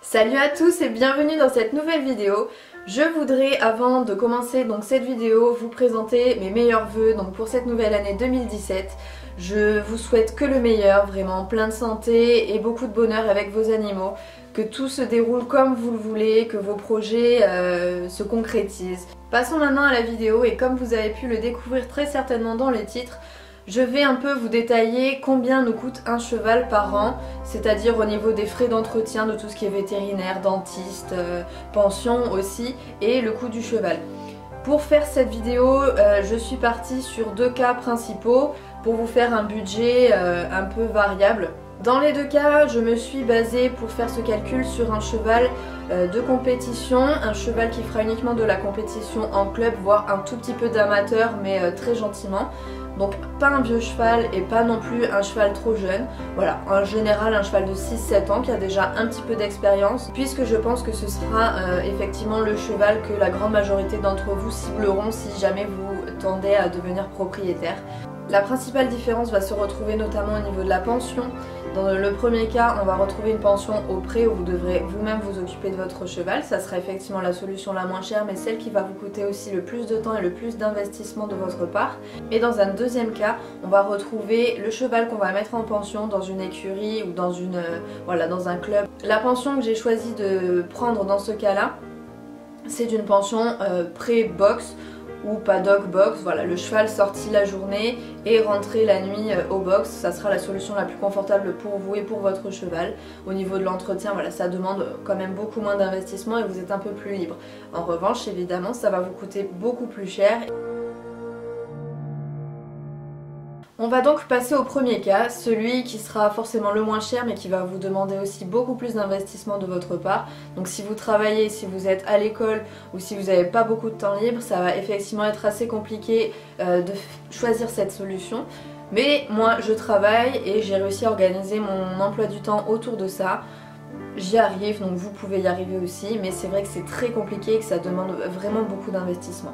Salut à tous et bienvenue dans cette nouvelle vidéo. Je voudrais, avant de commencer cette vidéo, vous présenter mes meilleurs vœux pour cette nouvelle année 2017. Je vous souhaite que le meilleur, vraiment plein de santé et beaucoup de bonheur avec vos animaux. Que tout se déroule comme vous le voulez, que vos projets se concrétisent. Passons maintenant à la vidéo et comme vous avez pu le découvrir très certainement dans les titres, je vais un peu vous détailler combien nous coûte un cheval par an, c'est-à-dire au niveau des frais d'entretien, de tout ce qui est vétérinaire, dentiste, pension aussi, et le coût du cheval. Pour faire cette vidéo, je suis partie sur deux cas principaux pour vous faire un budget un peu variable. Dans les deux cas, je me suis basée pour faire ce calcul sur un cheval de compétition, un cheval qui fera uniquement de la compétition en club, voire un tout petit peu d'amateur, mais très gentiment. Donc pas un vieux cheval et pas non plus un cheval trop jeune. Voilà, en général un cheval de 6-7 ans qui a déjà un petit peu d'expérience, puisque je pense que ce sera effectivement le cheval que la grande majorité d'entre vous cibleront si jamais vous tendez à devenir propriétaire. La principale différence va se retrouver notamment au niveau de la pension. Dans le premier cas, on va retrouver une pension au pré où vous devrez vous-même vous occuper de votre cheval. Ça sera effectivement la solution la moins chère, mais celle qui va vous coûter aussi le plus de temps et le plus d'investissement de votre part. Et dans un deuxième cas, on va retrouver le cheval qu'on va mettre en pension dans une écurie ou dans un club. La pension que j'ai choisi de prendre dans ce cas-là, c'est d'une pension pré-box ou paddock box, voilà, le cheval sorti la journée et rentré la nuit au box, ça sera la solution la plus confortable pour vous et pour votre cheval. Au niveau de l'entretien, voilà, ça demande quand même beaucoup moins d'investissement et vous êtes un peu plus libre. En revanche, évidemment, ça va vous coûter beaucoup plus cher. On va donc passer au premier cas, celui qui sera forcément le moins cher mais qui va vous demander aussi beaucoup plus d'investissement de votre part. Donc si vous travaillez, si vous êtes à l'école ou si vous n'avez pas beaucoup de temps libre, ça va effectivement être assez compliqué de choisir cette solution. Mais moi je travaille et j'ai réussi à organiser mon emploi du temps autour de ça. J'y arrive, donc vous pouvez y arriver aussi, mais c'est vrai que c'est très compliqué et que ça demande vraiment beaucoup d'investissement.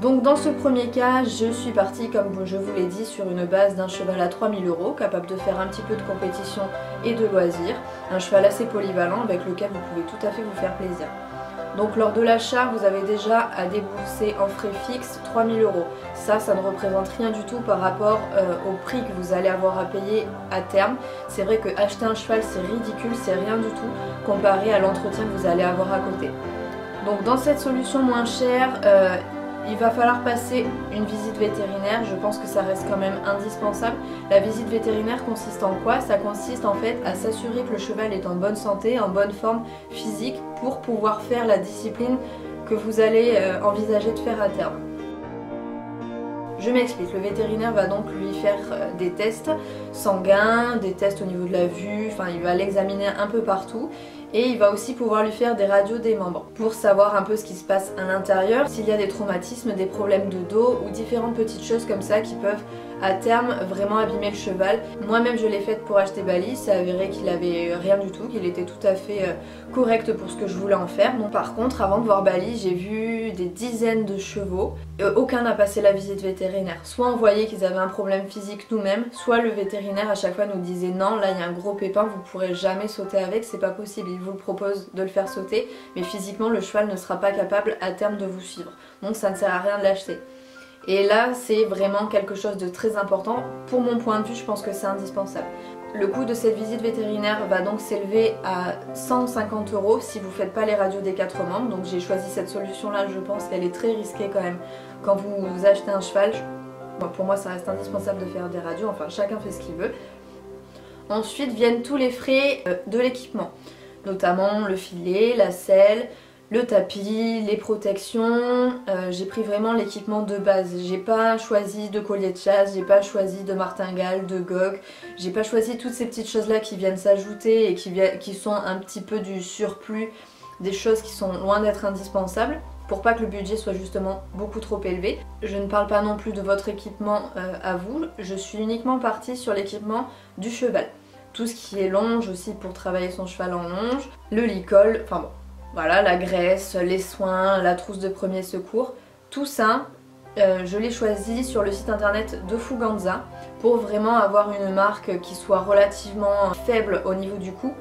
Donc dans ce premier cas, je suis partie, comme je vous l'ai dit, sur une base d'un cheval à 3000 €, capable de faire un petit peu de compétition et de loisirs. Un cheval assez polyvalent avec lequel vous pouvez tout à fait vous faire plaisir. Donc lors de l'achat, vous avez déjà à débourser en frais fixes 3000 €. Ça ne représente rien du tout par rapport au prix que vous allez avoir à payer à terme. C'est vrai que acheter un cheval, c'est ridicule, c'est rien du tout comparé à l'entretien que vous allez avoir à côté. Donc dans cette solution moins chère, il va falloir passer une visite vétérinaire, je pense que ça reste quand même indispensable. La visite vétérinaire consiste en quoi? Ça consiste en fait à s'assurer que le cheval est en bonne santé, en bonne forme physique pour pouvoir faire la discipline que vous allez envisager de faire à terme. Je m'explique, le vétérinaire va donc lui faire des tests sanguins, des tests au niveau de la vue, enfin il va l'examiner un peu partout. Et il va aussi pouvoir lui faire des radios des membres pour savoir un peu ce qui se passe à l'intérieur, s'il y a des traumatismes, des problèmes de dos ou différentes petites choses comme ça qui peuvent à terme vraiment abîmer le cheval. Moi-même je l'ai faite pour acheter Bali, ça a avéré qu'il avait rien du tout, qu'il était tout à fait correct pour ce que je voulais en faire. Donc par contre, avant de voir Bali, j'ai vu des dizaines de chevaux. Aucun n'a passé la visite vétérinaire. Soit on voyait qu'ils avaient un problème physique nous-mêmes, soit le vétérinaire à chaque fois nous disait non, là il y a un gros pépin, vous pourrez jamais sauter avec, c'est pas possible. Il vous propose de le faire sauter, mais physiquement le cheval ne sera pas capable à terme de vous suivre. Donc ça ne sert à rien de l'acheter. Et là c'est vraiment quelque chose de très important. Pour mon point de vue, je pense que c'est indispensable. Le coût de cette visite vétérinaire va donc s'élever à 150 € si vous ne faites pas les radios des 4 membres. Donc j'ai choisi cette solution là, je pense qu'elle est très risquée quand même. Quand vous achetez un cheval, pour moi ça reste indispensable de faire des radios, enfin chacun fait ce qu'il veut. Ensuite viennent tous les frais de l'équipement, notamment le filet, la selle, le tapis, les protections. J'ai pris vraiment l'équipement de base. J'ai pas choisi de collier de chasse, j'ai pas choisi de martingale, de gog. J'ai pas choisi toutes ces petites choses là qui viennent s'ajouter et qui sont un petit peu du surplus, des choses qui sont loin d'être indispensables, pour pas que le budget soit justement beaucoup trop élevé. Je ne parle pas non plus de votre équipement à vous, je suis uniquement partie sur l'équipement du cheval. Tout ce qui est longe aussi pour travailler son cheval en longe, le licol, enfin bon, voilà, la graisse, les soins, la trousse de premier secours, tout ça, je l'ai choisi sur le site internet de Fuganza pour vraiment avoir une marque qui soit relativement faible au niveau du coût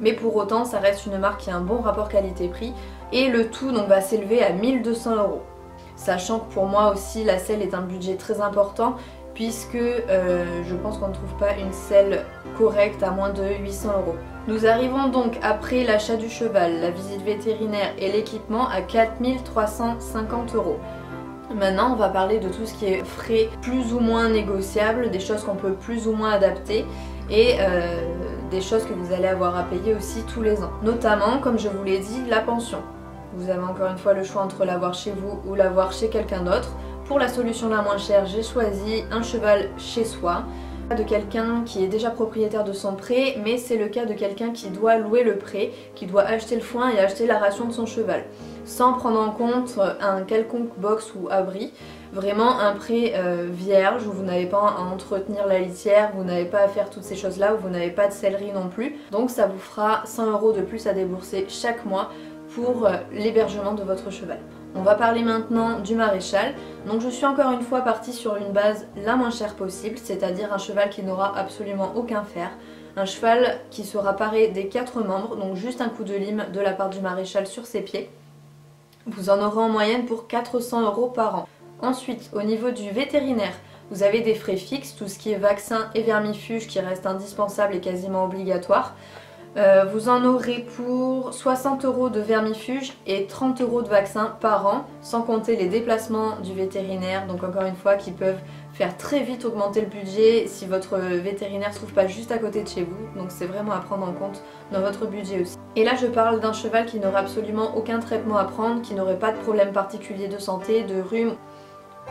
Mais pour autant, ça reste une marque qui a un bon rapport qualité-prix et le tout donc va s'élever à 1200 €. Sachant que pour moi aussi, la selle est un budget très important puisque je pense qu'on ne trouve pas une selle correcte à moins de 800 €. Nous arrivons donc après l'achat du cheval, la visite vétérinaire et l'équipement à 4350 €. Maintenant, on va parler de tout ce qui est frais plus ou moins négociables, des choses qu'on peut plus ou moins adapter et des choses que vous allez avoir à payer aussi tous les ans. Notamment, comme je vous l'ai dit, la pension. Vous avez encore une fois le choix entre l'avoir chez vous ou l'avoir chez quelqu'un d'autre. Pour la solution la moins chère, j'ai choisi un cheval chez soi, de quelqu'un qui est déjà propriétaire de son pré, mais c'est le cas de quelqu'un qui doit louer le pré, qui doit acheter le foin et acheter la ration de son cheval, sans prendre en compte un quelconque box ou abri. Vraiment un pré vierge où vous n'avez pas à entretenir la litière, vous n'avez pas à faire toutes ces choses-là, où vous n'avez pas de sellerie non plus. Donc ça vous fera 100 € de plus à débourser chaque mois pour l'hébergement de votre cheval. On va parler maintenant du maréchal. Donc je suis encore une fois partie sur une base la moins chère possible, c'est-à-dire un cheval qui n'aura absolument aucun fer. Un cheval qui sera paré des 4 membres, donc juste un coup de lime de la part du maréchal sur ses pieds. Vous en aurez en moyenne pour 400 € par an. Ensuite, au niveau du vétérinaire, vous avez des frais fixes, tout ce qui est vaccin et vermifuge qui reste indispensable et quasiment obligatoire. Vous en aurez pour 60 € de vermifuge et 30 € de vaccin par an, sans compter les déplacements du vétérinaire, donc encore une fois qui peuvent faire très vite augmenter le budget si votre vétérinaire ne se trouve pas juste à côté de chez vous, donc c'est vraiment à prendre en compte dans votre budget aussi. Et là je parle d'un cheval qui n'aurait absolument aucun traitement à prendre, qui n'aurait pas de problème particulier de santé, de rhume.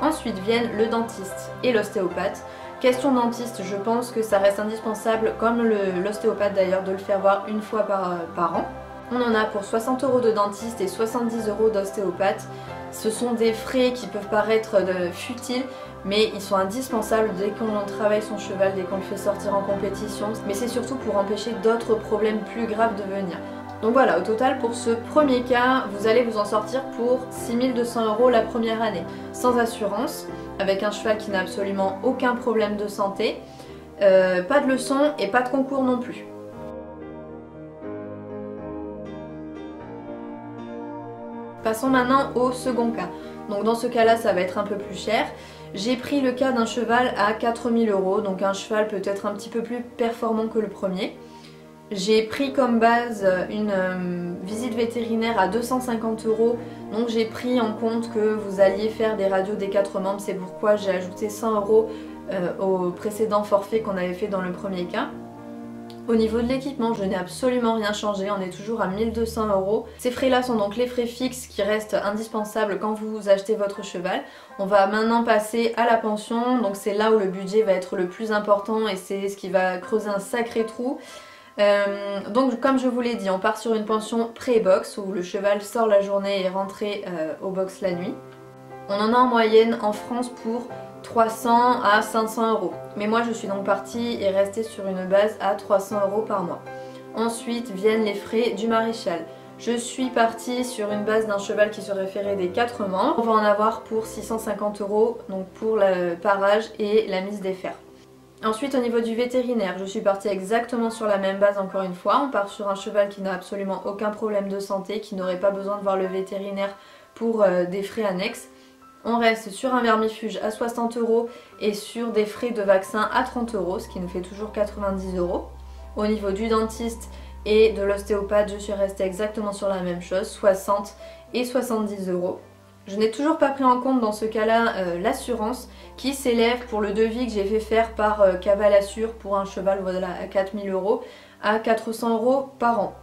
Ensuite viennent le dentiste et l'ostéopathe. Question dentiste, je pense que ça reste indispensable, comme l'ostéopathe d'ailleurs, de le faire voir une fois par an. On en a pour 60 € de dentiste et 70 € d'ostéopathe. Ce sont des frais qui peuvent paraître futiles, mais ils sont indispensables dès qu'on travaille son cheval, dès qu'on le fait sortir en compétition. Mais c'est surtout pour empêcher d'autres problèmes plus graves de venir. Donc voilà, au total pour ce premier cas, vous allez vous en sortir pour 6200 € la première année, sans assurance, avec un cheval qui n'a absolument aucun problème de santé, pas de leçon et pas de concours non plus. Passons maintenant au second cas. Donc dans ce cas-là, ça va être un peu plus cher. J'ai pris le cas d'un cheval à 4000 €, donc un cheval peut-être un petit peu plus performant que le premier. J'ai pris comme base une visite vétérinaire à 250 €, donc j'ai pris en compte que vous alliez faire des radios des 4 membres, c'est pourquoi j'ai ajouté 100 € au précédent forfait qu'on avait fait dans le premier cas. Au niveau de l'équipement, je n'ai absolument rien changé, on est toujours à 1200 €. Ces frais-là sont donc les frais fixes qui restent indispensables quand vous achetez votre cheval. On va maintenant passer à la pension, donc c'est là où le budget va être le plus important et c'est ce qui va creuser un sacré trou. Donc comme je vous l'ai dit, on part sur une pension pré-box où le cheval sort la journée et est rentré au box la nuit. On en a en moyenne en France pour 300 à 500 €. Mais moi je suis donc partie et restée sur une base à 300 € par mois. Ensuite viennent les frais du maréchal. Je suis partie sur une base d'un cheval qui se référait des 4 membres. On va en avoir pour 650 €, donc pour le parage et la mise des fers. Ensuite au niveau du vétérinaire, je suis partie exactement sur la même base encore une fois. On part sur un cheval qui n'a absolument aucun problème de santé, qui n'aurait pas besoin de voir le vétérinaire pour des frais annexes. On reste sur un vermifuge à 60 € et sur des frais de vaccin à 30 €, ce qui nous fait toujours 90 €. Au niveau du dentiste et de l'ostéopathe, je suis restée exactement sur la même chose, 60 et 70 €. Je n'ai toujours pas pris en compte dans ce cas-là l'assurance qui s'élève pour le devis que j'ai fait faire par Cavale Assure pour un cheval voilà, à 4000 € à 400 € par an.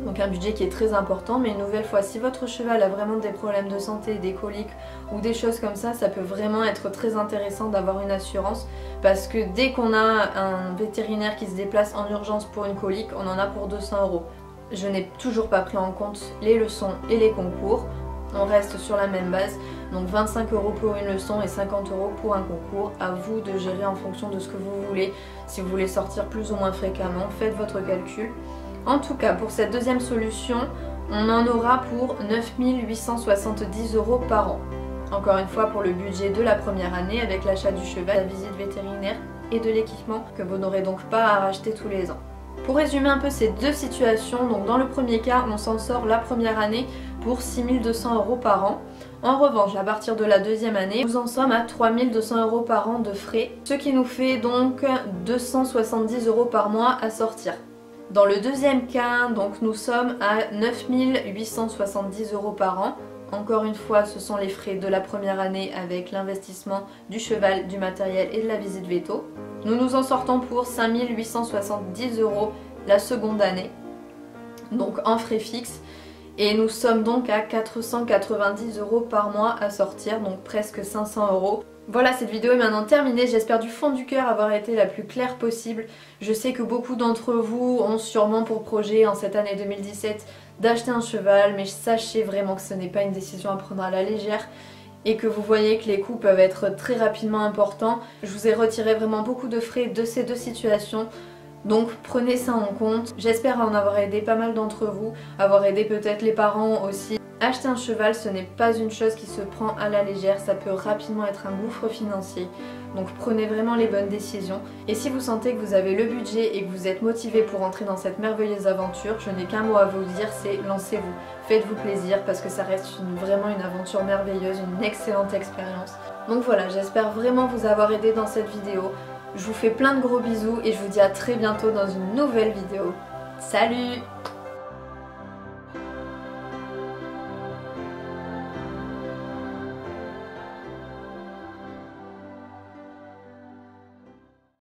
Donc un budget qui est très important, mais une nouvelle fois, si votre cheval a vraiment des problèmes de santé, des coliques ou des choses comme ça peut vraiment être très intéressant d'avoir une assurance parce que dès qu'on a un vétérinaire qui se déplace en urgence pour une colique, on en a pour 200 €. Je n'ai toujours pas pris en compte les leçons et les concours. On reste sur la même base, donc 25 € pour une leçon et 50 € pour un concours. À vous de gérer en fonction de ce que vous voulez. Si vous voulez sortir plus ou moins fréquemment, faites votre calcul. En tout cas, pour cette deuxième solution, on en aura pour 9870 € par an. Encore une fois, pour le budget de la première année, avec l'achat du cheval, la visite vétérinaire et de l'équipement que vous n'aurez donc pas à racheter tous les ans. Pour résumer un peu ces deux situations, donc dans le premier cas, on s'en sort la première année pour 6 200 € par an. En revanche, à partir de la deuxième année, nous en sommes à 3 200 € par an de frais, ce qui nous fait donc 270 € par mois à sortir. Dans le deuxième cas, donc nous sommes à 9 870 € par an. Encore une fois, ce sont les frais de la première année avec l'investissement du cheval, du matériel et de la visite veto. Nous nous en sortons pour 5 870 € la seconde année, donc en frais fixes. Et nous sommes donc à 490 € par mois à sortir, donc presque 500 €. Voilà, cette vidéo est maintenant terminée. J'espère du fond du cœur avoir été la plus claire possible. Je sais que beaucoup d'entre vous ont sûrement pour projet en cette année 2017 d'acheter un cheval, mais sachez vraiment que ce n'est pas une décision à prendre à la légère et que vous voyez que les coûts peuvent être très rapidement importants. Je vous ai retiré vraiment beaucoup de frais de ces deux situations. Donc prenez ça en compte. J'espère en avoir aidé pas mal d'entre vous, avoir aidé peut-être les parents aussi. Acheter un cheval, ce n'est pas une chose qui se prend à la légère, ça peut rapidement être un gouffre financier. Donc prenez vraiment les bonnes décisions. Et si vous sentez que vous avez le budget et que vous êtes motivé pour entrer dans cette merveilleuse aventure, je n'ai qu'un mot à vous dire, c'est lancez-vous. Faites-vous plaisir parce que ça reste vraiment une aventure merveilleuse, une excellente expérience. Donc voilà, j'espère vraiment vous avoir aidé dans cette vidéo. Je vous fais plein de gros bisous et je vous dis à très bientôt dans une nouvelle vidéo. Salut!